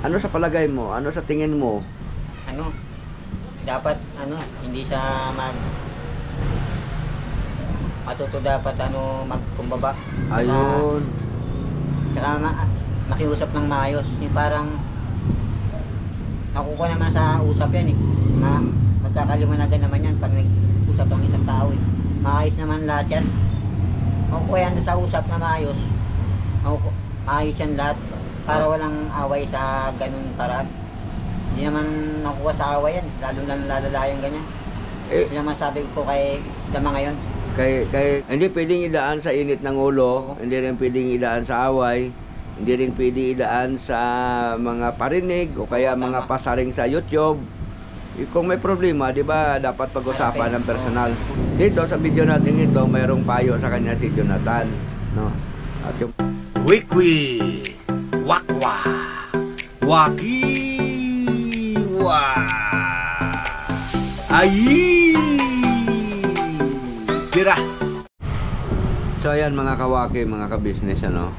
Ano sa palagay mo? Ano sa tingin mo? Ano, dapat hindi siya matuto dapat magkumbaba. Ayun. Saka makiusap ng maayos. Yung parang nakukuha naman sa usap yan eh. Magkakaliwanagan naman yan pag nag-usap ang isang tao eh. Maayos naman lahat yan. Makukuha yan sa usap na maayos. Maayos yan lahat. Para walang away sa ganun paraan. Hindi naman nakuha sa away yan. Lalala yung ganyan. Hindi naman sabi ko kay Dama ngayon. Hindi pwedeng idaan sa init ng ulo, hindi rin pwedeng idaan sa away, hindi rin pwedeng idaan sa mga parinig o kaya mga pasaring sa YouTube. Kung may problema, di ba, dapat pag-usapan ng personal. Dito sa video natin ito, mayroong payo sa kanya si Jonathan, no? At yung Wikwi, wakwa, wakiwa, ayi, tira. So ayan mga kawaki, mga kabisnes, ano?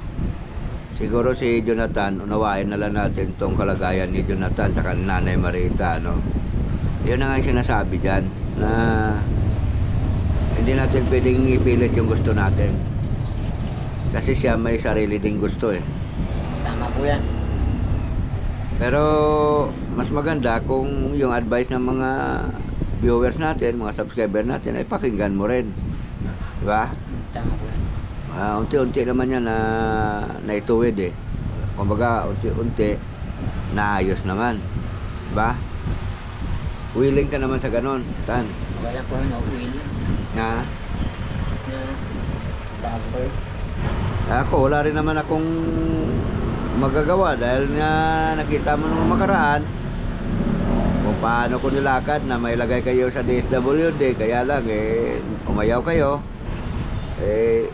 Siguro si Jonathan, unawain na lang natin tong kalagayan ni Jonathan sa Nanay Marita, no? Yun na nga yung sinasabi dyan, na hindi natin pwedeng ipilit yung gusto natin. Kasi siya may sarili ding gusto eh. Tama po yan. Pero mas maganda kung yung advice ng mga viewers natin, mga subscriber natin, ay pakinggan mo rin. Diba? Tama po yan. Unti-unti naman yan na naituwid eh. Kumbaga, unti-unti naayos naman. Diba? Willing ka naman sa ganon, Tan. Wala po yung willing. Na? Bago. Ako, wala rin naman akong magagawa dahil nga nakita mo nung makaraan kung paano ko nilakad na may lagay kayo sa DSWD, kaya lang umayaw kayo.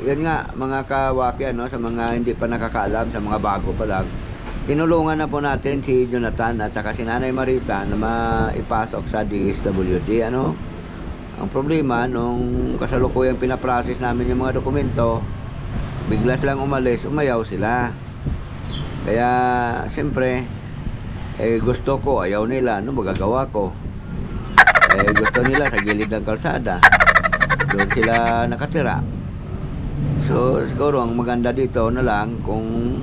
Yun nga mga kawaki, sa mga hindi pa nakakaalam, sa mga bago pa lang, tinulungan na po natin si Jonathan at saka si Nanay Marita na maipasok sa DSWD. Ang problema, nung kasalukuyang pinaprocess namin yung mga dokumento, bigla silang umalis, umayaw sila. Kaya siyempre gusto ko, ayaw nila, magagawa ko. Gusto nila sa gilid ng kalsada, doon sila nakatira. So siguro ang maganda dito na lang, kung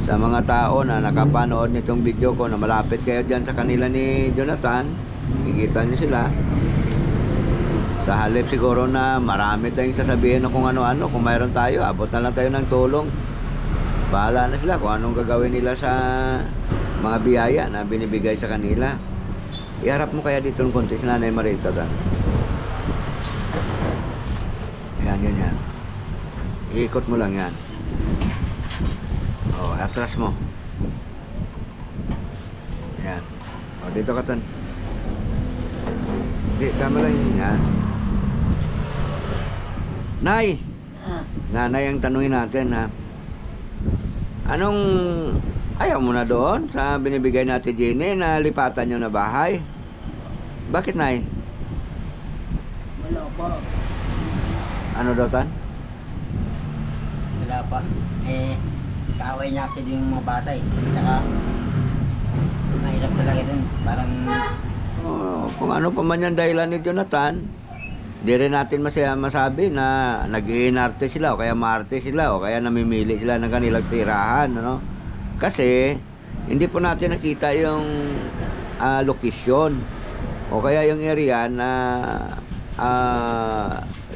sa mga tao na nakapanood nitong video ko na malapit kayo dyan sa kanila ni Jonathan, ikita nyo sila. Sa halip siguro na marami tayong sasabihin na kung ano-ano, kung mayroon tayo, abot na lang tayo ng tulong. Bahala na sila kung anong gagawin nila sa mga biyaya na binibigay sa kanila. Iharap mo kaya dito ng konti si Nanay Marita. Yan, ganyan. Iikot mo lang yan. Atras mo. Yan. Dito ka, Tan. Hindi, tama lang yan. Nay! Nanay ang tanungin natin, ha? Anong ayaw mo na doon sa binibigay natin Jenny na lipatan nyo na bahay? Bakit, Nay? Wala pa. Ano daw, Tan? Wala pa. Kaaway niya kasi yung mga bata eh. Saka mahirap talaga dun. Parang Kung ano pa man yung dahilan ni Jonathan, di rin natin masabi na nag-iinarte sila o kaya maarte sila o kaya namimili sila ng kanilang tirahan, kasi hindi po natin nakita yung location o kaya yung area na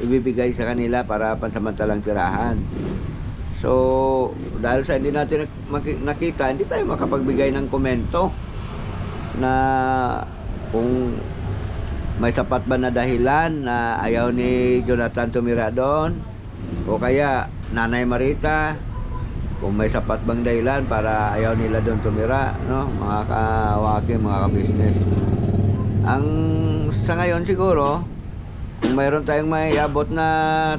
ibibigay sa kanila para pansamantalang tirahan. So dahil sa hindi natin nakita, hindi tayo makapagbigay ng komento na kung may sapat ba na dahilan na ayaw ni Jonathan tumira doon, o kaya Nanay Marita, kung may sapat bang dahilan para ayaw nila doon tumira, mga kawaki, mga kabisnes. Ang sa ngayon siguro, kung mayroon tayong may abot na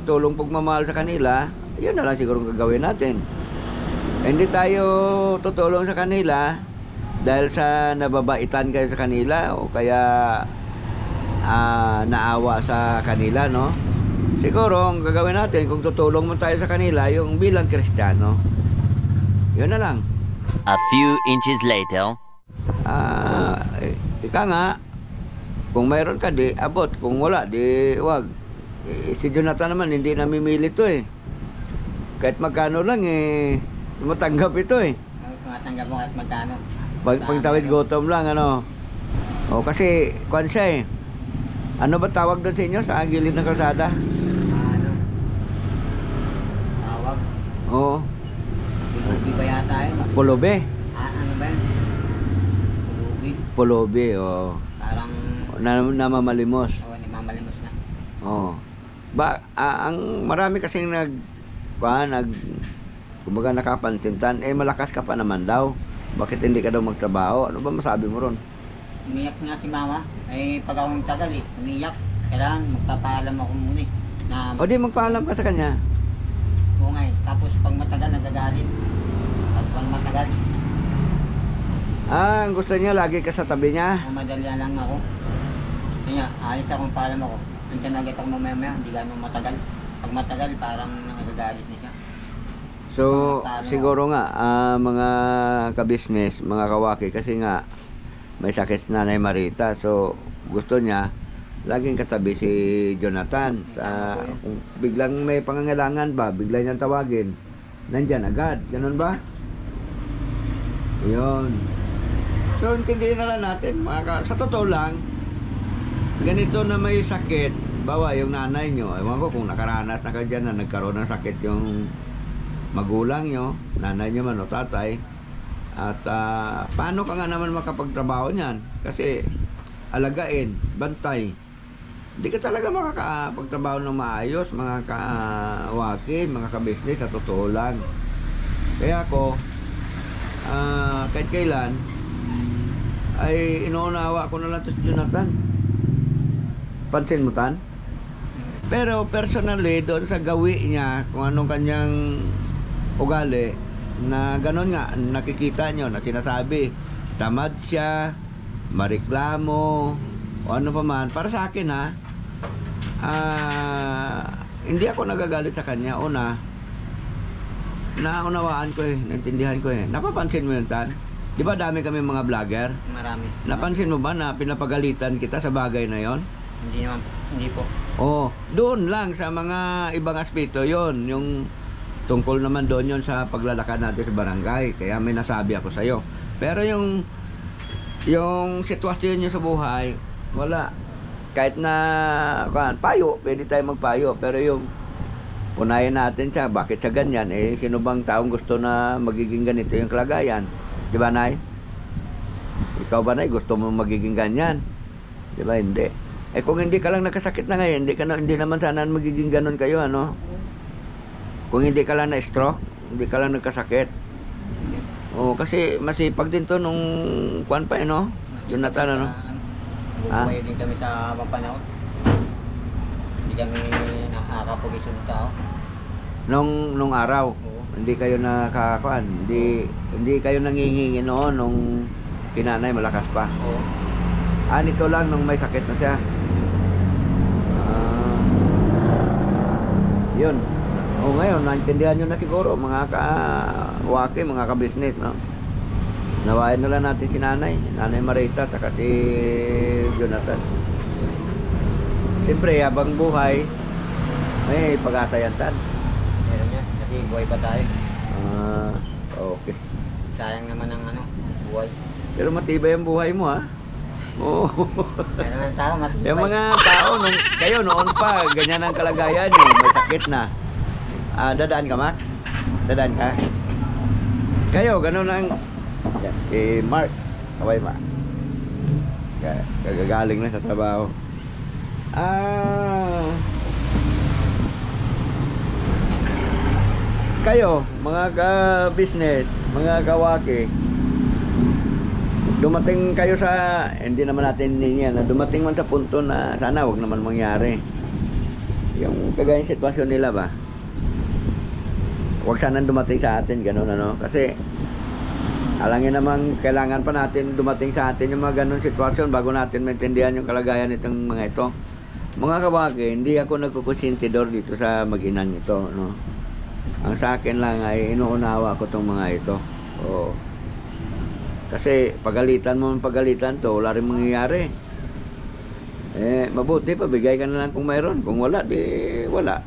tulong pagmamahal sa kanila, yun na lang siguro gagawin natin. Hindi tayo tutulong sa kanila dahil sa nababaitan kayo sa kanila o kaya naawa sa kanila, Siguro ang gagawin natin, kung tutulong mo tayo sa kanila, yung bilang Kristiyano, Yun na lang. A few inches later. Ika nga, kung mayroon ka, di abot. Kung wala, di wag. Si Jonathan naman, hindi namimili to eh. Kahit magkano lang eh, matanggap ito eh. Tumatanggap mo kahit magkano. Pagtawid gutom lang, ano. O kasi, kwan siya eh. Ano ba tawag doon sa inyo sa gilid ng kalsada? Ano? Tawag. Oo, Pulubi ba yata yun? pulubi. Ano ba yun? Pulubi. Pulubi, oo. Parang, Namamalimos. hindi mamalimos na. Oo. Ang marami kasing kumbaga nakapansintan, malakas ka pa naman daw. Bakit hindi ka daw magtrabaho? Ano ba masabi mo ron? Umiyak nga si mama. Pag akong tagal umiyak. Kailangan magpapaalam ako muna na O di magpaalam ka sa kanya. bungay. Tapos pag matagal nagagalit. At pag matagal, Ang gusto niya lagi ka sa tabi niya. madalya lang ako. Kaya alis akong paalam ako. Nandiyan agad ako mamaya, hindi ganun matagal. Pag matagal, parang nagagalit na siya. So, siguro nga, mga kabisnes, mga kawaki, kasi nga, may sakit si Nanay Marita. So, gusto niya, laging katabi si Jonathan. Kung biglang may pangangailangan ba, bigla niyang tawagin, nandyan agad. Ganun ba? Yun. So, intindihin na lang natin. Sa totoo lang, ganito na may sakit, bawa yung nanay nyo, ewan ko kung nakaranas na ka dyan na nagkaroon ng sakit yung magulang nyo, nanay nyo man o tatay, at paano ka nga naman makapagtrabaho niyan? Kasi alagain, bantay, hindi ka talaga makakapagtrabaho ng maayos, mga kawaki, mga kabisnes, sa totoo lang. Kaya ako, kahit kailan, ay inuunawa ko na lang to si Jonathan. Pansin mo tan? Pero personally, doon sa gawi niya, kung anong kanyang ugali, na gano'n nga, nakikita nyo, na sinasabi, tamad siya, mareklamo, o ano pa man. Para sa akin ha, hindi ako nagagalit sa kanya. Una, naunawaan ko naintindihan ko Napapansin mo yun, Tan? Di ba dami kami mga vlogger? Marami. Napansin mo ba na pinapagalitan kita sa bagay na yon? Hindi naman, hindi po. Oo, doon lang sa mga ibang aspeto yon, yung tungkol naman doon yon sa paglalakad natin sa barangay. Kaya may nasabi ako sa'yo. Pero yung sitwasyon nyo sa buhay, wala. Kahit na payo, pwede tayo magpayo. Pero yung punayan natin siya, bakit sa ganyan? Sino bang taong gusto na magiging ganito yung kalagayan? Di ba, Nay? Ikaw ba, Nay, gusto mo magiging ganyan? Di ba, hindi. Kung hindi ka lang nakasakit na ngayon, hindi naman sana magiging ganon kayo, ano? Kung hindi ka lang na-stroke, hindi ka lang nagkasakit. Oo, kasi masipag din to nung kuwan pa, no? Jonathan, ano? Bubuhay din kami sa habang panahon. Hindi kami nakakapugisyon ng tao. Nung araw, Oo. hindi kayo nakakakuan, hindi kayo nangingingi noon nung kinanay malakas pa. Oo. Nito lang nung may sakit na siya. Yun. O ngayon, naintindihan nyo na siguro mga kawaki, mga kabisnes, no? Nawain na lang natin si Nanay Marita, saka si Jonathan. Siyempre, habang buhay, may pag-asa yan, Tan. Meron niya, kasi buhay pa tayo. Okay. Sayang naman ang buhay. Pero matibay ang buhay mo, ha? Oo. Meron ng tao, matibay. Yung mga tao, kayo noon pa, ganyan ang kalagayan nyo, may sakit na. Dadaan ka, Mac? Dadaan ka? Kayo, ganun ang... Yan, si Mark. Kaway, Mark. Gagaling na sa trabaho. Kayo, mga ka-business, mga kawaki, dumating kayo sa, hindi naman natin yan, dumating man sa punto na sana wag naman mangyari. Yung kagayang sitwasyon nila ba? Wag sana dumating sa atin, ganun ano. Kasi, alangin naman, kailangan pa natin dumating sa atin yung mga ganun sitwasyon bago natin maintindihan yung kalagayan nitong mga ito. Mga kawaki, hindi ako nagkukusintidor dito sa mag-inang ito, no? Ang sa akin lang ay inuunawa ko tong mga ito. Oo. Kasi pagalitan mo ng pagalitan to, wala rin mangyayari. Mabuti pabigay ka na lang kung mayroon. Kung wala, di wala.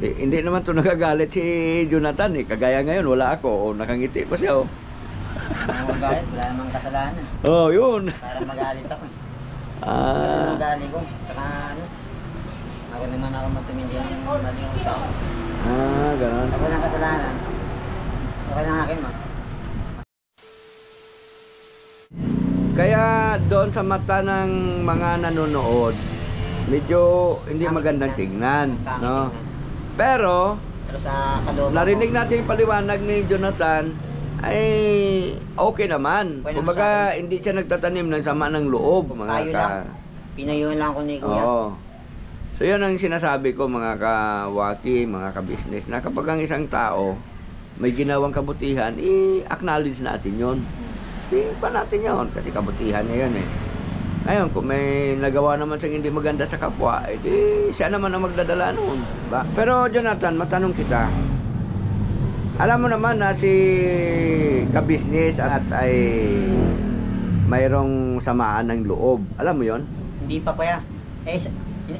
Hindi naman to nagagalit si Jonathan eh. Kagaya ngayon, wala ako. O, nakangiti pa siya oh. Magalit, wala namang kasalanan. Oh, yun. Para magalit ako. Ah, Magalit ko. Saka ano, ako naman ako matumindi ng maling tao. ganon. Ako lang kasalanan. Okay lang akin ma. Kaya doon sa mata ng mga nanonood, medyo hindi magandang tingnan, no? Pero Pero sa kalooban narinig ko, natin yung paliwanag ni Jonathan ay okay naman. Okay naman Kumbaga sa akin. hindi siya nagtatanim ng sama ng loob, mga Payo lang. Pinayuhan lang ko ni Kuya. Oo. So yun ang sinasabi ko mga kawaki, mga ka-business, na kapag ang isang tao may ginawang kabutihan, i-acknowledge natin yun. Pa natin yun kasi kabutihan niya yun eh. Ngayon kung may nagawa naman siyang hindi maganda sa kapwa, edi siya naman ang magdadala noon, diba? Pero Jonathan, matanong kita, alam mo naman na si ka-business at ay mayroong samaan ng loob, alam mo yon? Hindi pa Kuya.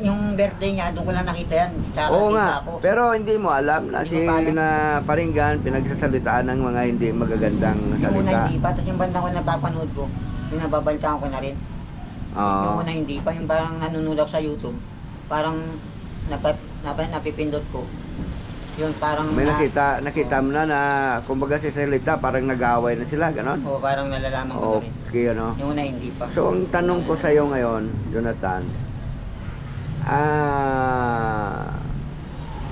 Yung birthday niya, doon ko lang nakita yan. Tsaka Oo nakita nga, ako. pero hindi mo alam na si Hindi ko pa alam. pinaparinggan, pinagsasalitaan ng mga hindi magagandang Yung una salita. hindi pa, tapos yung bandang ko napapanood ko, yung nababaltaan ko na rin. Yung una hindi pa, yung parang nanonood ako sa YouTube, parang napipindot ko. Yun parang May nakita mo na kumbaga si salita parang nag-aaway na sila, ganon? o parang nalalaman ko na rin. Okay, ano? Yung una hindi pa. So, ang tanong ko sa iyo ngayon, Jonathan,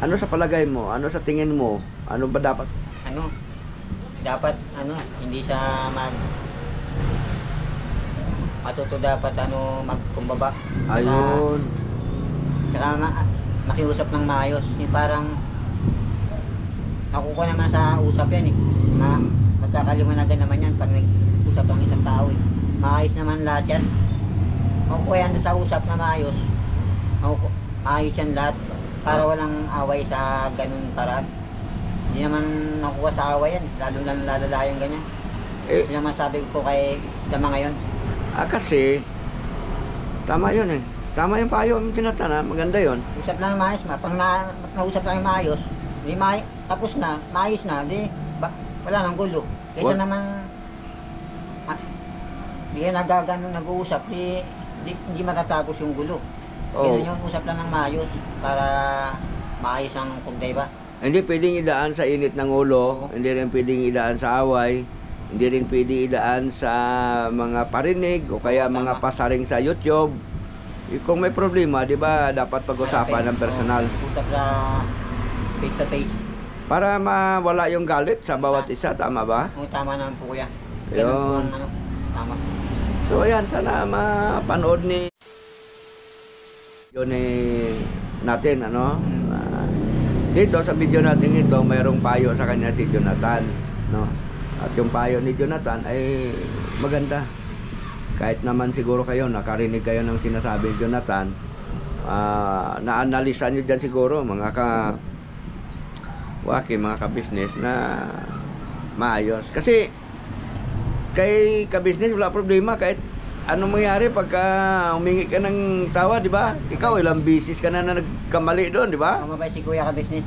ano sa palagay mo? Ano sa tingin mo? Ano ba dapat? Dapat hindi siya matuto dapat magkumbaba. Ayun. Saka makiusap ng maayos. Yung parang nakukuha naman sa usap yan eh. Magkakaliwanagan naman yan pag nag-usap ang isang tao eh. Maayos naman lahat yan. Makukuha yan sa usap na maayos. Maayos yan lahat. Para walang away sa ganun paraan. Hindi naman nakukuha sa away yan. Lalo lang lalala yung ganyan. Hindi naman sabi ko kay Dama ngayon. Kasi, tama yun eh. Tama yung payo mo Jonathan, maganda yun. Usap lang yung maayos. Pag nausap lang yung maayos, di tapos na, maayos na, wala nang gulo. Kaysa naman, di ka nag-uusap, di matatapos yung gulo. Ganun yung usap lang ng maayos para maayos ang kugday ba? Hindi pwedeng idaan sa init ng ulo, hindi rin pwedeng idaan sa away, hindi rin pwedeng idaan sa mga parinig o kaya mga pasaring sa YouTube. Kung may problema, di ba, dapat pag-usapan ng personal. Usap sa face to face. Para mawala yung galit sa bawat isa, tama ba? Tama naman po Kuya. Yun. Tama. So ayan, sana mapanood ni yun natin, ano? Dito sa video natin ito, mayroong payo sa kanya si Jonathan, no? At yung payo ni Jonathan ay maganda. Kahit naman siguro kayo, nakarinig kayo ng sinasabi ni Jonathan, na-analisa nyo dyan siguro, mga mga ka-business na maayos. Kasi, kay ka-business, wala problema. Kahit anong mangyari pagka humingi ka ng tawa, di ba? Ikaw, ilang bisis ka na nagkamali doon, di ba? Mabait si Kuya ka-business.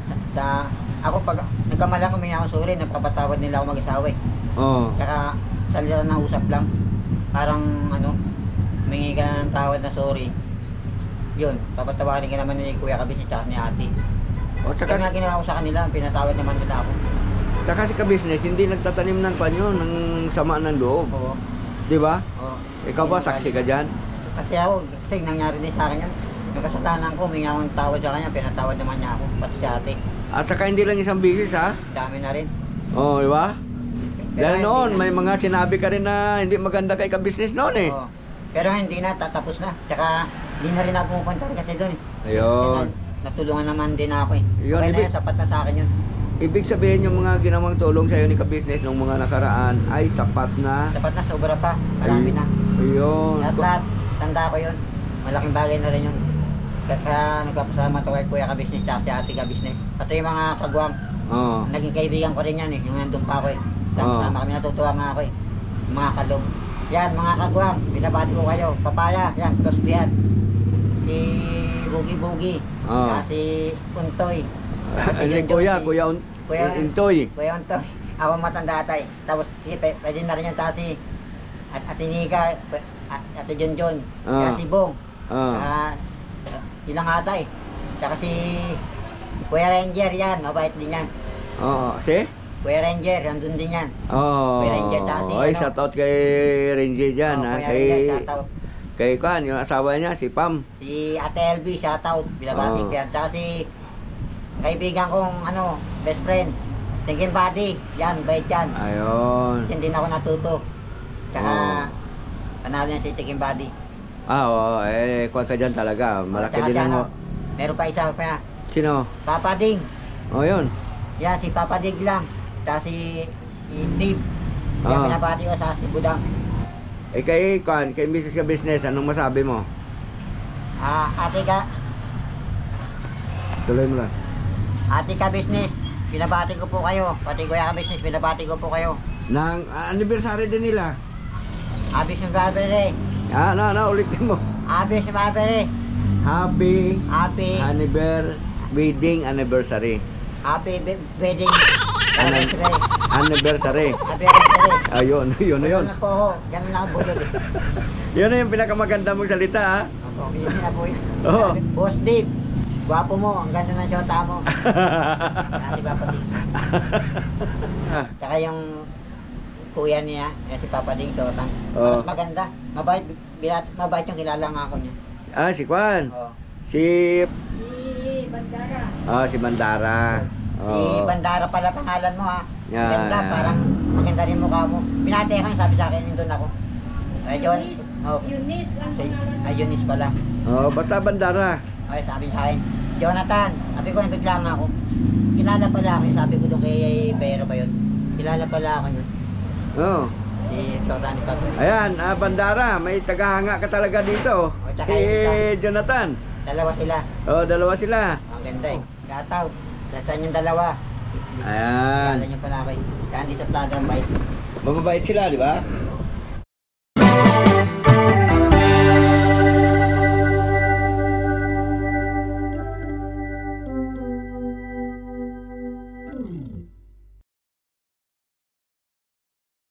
Ako, pag nagkamali ako, may ako sorry, nagpapatawad nila ako mag-asawa eh. Oo. Kaya, salita na usap lang. Parang humingi ka na ng tawad na sorry. Yun, papatawarin ka naman ni Kuya Kabis at ni Ate. O, Kaya nga ginawa ko sa kanila, pinatawad naman nila ako. Saka si ka-business, hindi nagtatanim ng panyo, ng sama ng loob. Oo. Di ba? Oo. Ikaw ba, saksi ka dyan? Kasi ako, kasi nangyari din sa akin yan. Yung kasalanan ko, humingi ako ng tawad sa kanya, pinatawad naman niya ako, pati si Ate. At saka hindi lang isang bisis, ha? Dami na rin. Oo, di ba? Dahil hindi noon, na- may mga sinabi ka rin na hindi maganda kay ka-business noon eh. Oo. Pero hindi na, tatapos na. Tsaka, hindi na rin ako pupunta rin kasi doon eh. Ayun. Kasi natulungan naman din ako eh. Yun, Okay na ibig- yan, sapat na sa akin yun. Ibig sabihin yung mga ginawang tulong sa'yo ni ka-business nung mga nakaraan ay sapat na. Sapat na, sobra pa. Marami na. Ayun. Lahat, tanda ko yun. Malaking bagay na rin yun. Kaya nagpapasalamat ako kay Kuya Kabisnes at si Ate Kabisnes. Pati yung mga kagwang, Oo. naging kaibigan ko rin yan eh, yung nandun pa ako eh. Oo. Sama kami natutuwa nga ako eh. Mga kalog. Yan, mga kagwang, binabati ko kayo. Papaya, yan, Tosbihan. Si Bugi-Bugi. Oo. Si Untoy. Ano yung Kuya Intoy. Kuya Untoy. Ako matanda tay. Tapos pwede na rin yung tati. At Ate Nika, Ate Jonjon. Oo. Si Bong. Oo. Ilang atay. Tsaka si Kuya Ranger yan, mabait din yan. Oo. Si? Kuya Ranger, nandun din yan. Oo. Kuya Ranger, dati, Ay, ano? shoutout kay Ranger dyan. Oo, Ha? Kuya Kay, Ranger, shoutout. kay Kwan, yung asawa niya, si Pam. Si Ate LB, shoutout. Binabati Oo. ko yan. Tsaka si kaibigan kong best friend. Thinking Buddy, yan, bait yan. Ayun. Yan din ako natuto. Tsaka Oo. panalo yan si Thinking Buddy. Oo, Kwan ka dyan talaga. Malaki Tsaka din si ang... meron pa isa pa. Sino? Papa Ding. Oh, yun. Yan, si Papa Dig lang. Tsaka si Steve. Ah. Yan, pinabati ko sa si Budang. Kay Kwan, kay Mrs. Ka Business, anong masabi mo? Ate ka Business, binabati ko po kayo. Pati Kuya Ka Business, binabati ko po kayo. Nang anniversary din nila. Abis ng Babere. Ulitin mo. Abis ng Babere. Happy Happy wedding anniversary. wedding anniversary. Anniversary. Anniversary. Ayun, yun na yun. Ganun na po ho. Ganun na ang bulod eh. Yun na yung pinakamaganda mong salita, ha? Opo, yun na po yun. Oo. Boss Dave, gwapo mo. Ang ganda ng shota mo. Ate Papa Ding. Tsaka yung kuya niya, yan si Papa Ding Sotang. Oo. Mas maganda. Mabait yung kilala nga ako niya. Si Kwan. Oo. Si Bandara. si Bandara. Si Bandara pala pangalan mo ha. Yeah, Maganda, yeah. parang maganda rin mukha mo. Pinatay ka, sabi sa akin, nandun ako. Ay, John. Oh, Eunice ang si, pangalan. ay, Eunice pala. Basta Bandara. Ay, sabi sa akin, Jonathan, sabi ko, nabigla nga ako. Kilala pala ako, sabi ko doon kay Bayero ba yun? Kilala pala ako yun. Oo. Si Sotan ni Papa. Ayan, Bandara, may tagahanga ka talaga dito. tsaka Si yung Jonathan. Dalawa sila. Dalawa sila. Ang ganda eh. Gataw. Saan yung dalawa? Ayan. Kilala niyo pala ako eh. Kaya hindi sa Plaza Bite. Mababait sila, di ba?